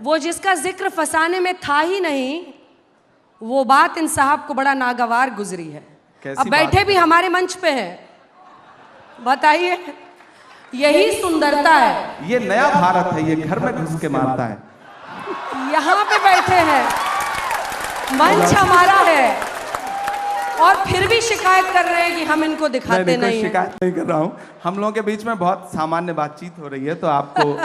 वो जिसका जिक्र फसाने में था ही नहीं, वो बात इन साहब को बड़ा नागवार गुजरी है। अब बैठे भी हमारे मंच पे हैं, बताइए, यही सुंदरता है। ये नया भारत है, ये घर में घुस के मारता है। यहाँ पे बैठे हैं, मंच हमारा है, और फिर भी शिकायत कर रहे हैं कि हम इनको दिखाते नहीं हैं। शिकायत नहीं कर रहा हूँ, हम लोगों के बीच में बहुत सामान्य बातचीत हो रही है, तो आपको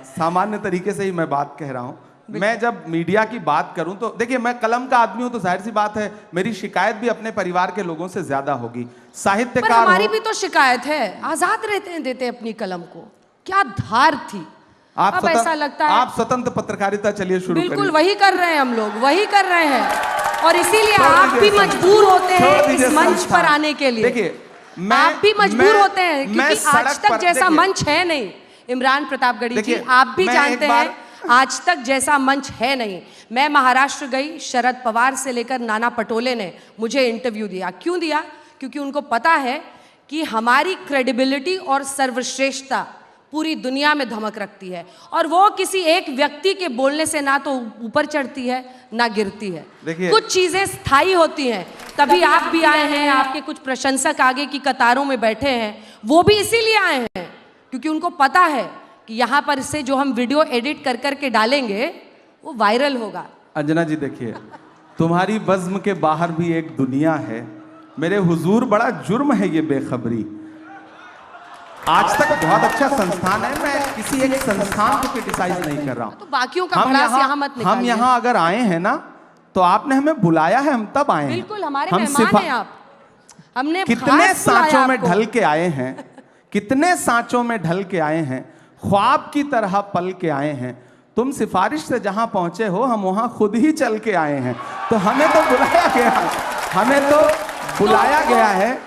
सामान्य तरीके से ही मैं बात कह रहा हूँ। मैं जब मीडिया की बात करूं तो देखिए, मैं कलम का आदमी हूं, तो जाहिर सी बात है मेरी शिकायत भी अपने परिवार के लोगों से ज्यादा होगी। साहित्यकार हमारी भी तो शिकायत है, आजाद देते अपनी कलम को, क्या धार थी। अब ऐसा लगता है आप स्वतंत्र पत्रकारिता चलिए शुरू करिए। बिल्कुल वही कर रहे हैं, हम लोग वही कर रहे हैं, और इसीलिए आप भी मजबूर होते हैं इस मंच पर आने के लिए। देखिए, आप भी मजबूर होते हैं, क्योंकि आज तक जैसा मंच है नहीं। इमरान प्रतापगढ़ी जी, आप भी जानते हैं आज तक जैसा मंच है नहीं। मैं महाराष्ट्र गई, शरद पवार से लेकर नाना पटोले ने मुझे इंटरव्यू दिया। क्यों दिया? क्योंकि उनको पता है कि हमारी क्रेडिबिलिटी और सर्वश्रेष्ठता पूरी दुनिया में धमक रखती है, और वो किसी एक व्यक्ति के बोलने से ना तो ऊपर चढ़ती है ना गिरती है। कुछ चीजें स्थायी होती हैं। तभी आप भी आए हैं, आपके कुछ प्रशंसक आगे की कतारों में बैठे हैं, वो भी इसीलिए आए हैं क्योंकि उनको पता है कि यहाँ पर से जो हम वीडियो एडिट कर करके डालेंगे वो वायरल होगा। अंजना जी देखिए, तुम्हारी बज़्म के बाहर भी एक दुनिया है। मेरे हुजूर, बड़ा जुर्म है ये बेखबरी। आज तक बहुत अच्छा संस्थान है, मैं किसी एक संस्थान को क्रिटिसाइज नहीं कर रहा हूँ। तो बाकियों का भड़ास यहाँ मत निकालिए। हम यहाँ अगर आए हैं ना, तो आपने हमें बुलाया है, हम तब आए हैं। बिल्कुल, हमारे मेहमान हैं आप। हमने कितने सांचों में ढल के आए हैं, कितने सांचों में ढल के आए हैं, ख्वाब की तरह पल के आए हैं। तुम सिफारिश से जहां पहुंचे हो, हम वहां खुद ही चल के आए हैं। तो हमें तो बुलाया गया है, हमें तो बुलाया गया है।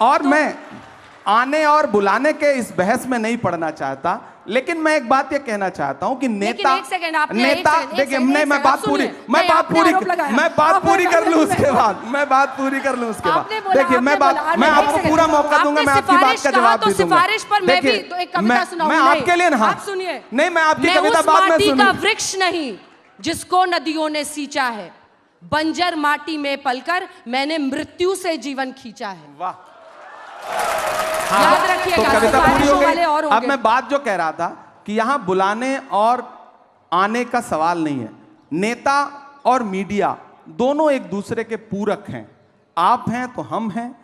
और मैं आने और बुलाने के इस बहस में नहीं पड़ना चाहता, लेकिन मैं एक बात ये कहना चाहता हूं कि नेता देखिए, मैं बात पूरी कर लूं उसके बाद, देखिए, मैं आपको पूरा मौका दूंगा, मैं आपकी बात का जवाब भी दूंगा। सिफारिश पर मैं भी एक कविता सुनाऊंगी। मैं आपके लिए आप सुनिए, नहीं, मैं आपकी कविता बाद में सुनूंगा। वृक्ष नहीं जिसको नदियों ने सींचा है, बंजर माटी में पलकर मैंने मृत्यु से जीवन खींचा है। वाह, याद रखिएगा। तो कविता पूरी हो गई। अब मैं बात जो कह रहा था कि यहां बुलाने और आने का सवाल नहीं है। नेता और मीडिया दोनों एक दूसरे के पूरक हैं। आप हैं तो हम हैं,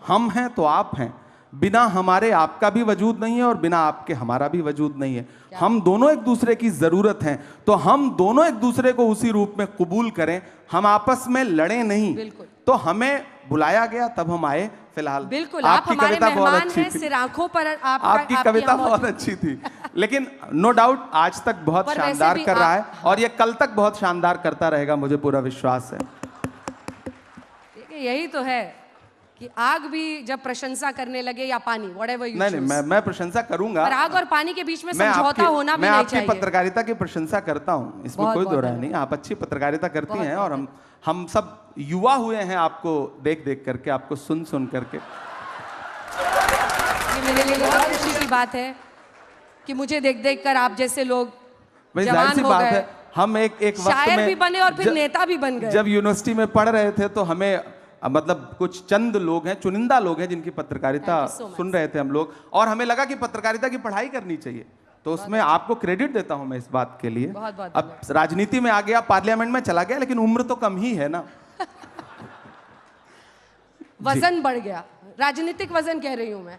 हम हैं तो आप हैं। बिना हमारे आपका भी वजूद नहीं है, और बिना आपके हमारा भी वजूद नहीं है। हम दोनों एक दूसरे की जरूरत हैं, तो हम दोनों एक दूसरे को उसी रूप में कबूल करें। हम आपस में लड़े नहीं। तो हमें बुलाया गया, तब हम आए। फिलहाल बिल्कुल, आपकी कविता बहुत अच्छी थी, सिर आंखों पर आपकी कविता बहुत अच्छी थी, लेकिन नो डाउट आज तक बहुत शानदार कर रहा है, और ये कल तक बहुत शानदार करता रहेगा, मुझे पूरा विश्वास है। यही तो है कि आग भी जब प्रशंसा करने लगे, या पानी, व्हाटएवर यू चूज। नहीं, मैं प्रशंसा करूंगा, पर आग और पानी के बीच में समझौता होना भी नहीं चाहिए। मैं आपकी पत्रकारिता की प्रशंसा करता हूं, इसमें कोई दो राय नहीं। आप अच्छी पत्रकारिता करती हैं, और हम सब युवा हुए हैं आपको देख देख करके, आपको सुन सुन करके। ये मेरे लिए बहुत खुशी की बात है कि मुझे देख देख कर आप जैसे लोग जवान हो गए। हम एक वक्त में शायर भी बने और फिर नेता भी बन गए। जब यूनिवर्सिटी में पढ़ रहे थे, तो हमें मतलब कुछ चंद लोग हैं, चुनिंदा लोग हैं, जिनकी पत्रकारिता सुन रहे थे हम लोग, और हमें लगा कि पत्रकारिता की पढ़ाई करनी चाहिए। तो उसमें आपको क्रेडिट देता हूं मैं इस बात के लिए। अब राजनीति में आ गया, पार्लियामेंट में चला गया, लेकिन उम्र तो कम ही है ना। वजन बढ़ गया, राजनीतिक वजन कह रही हूं मैं।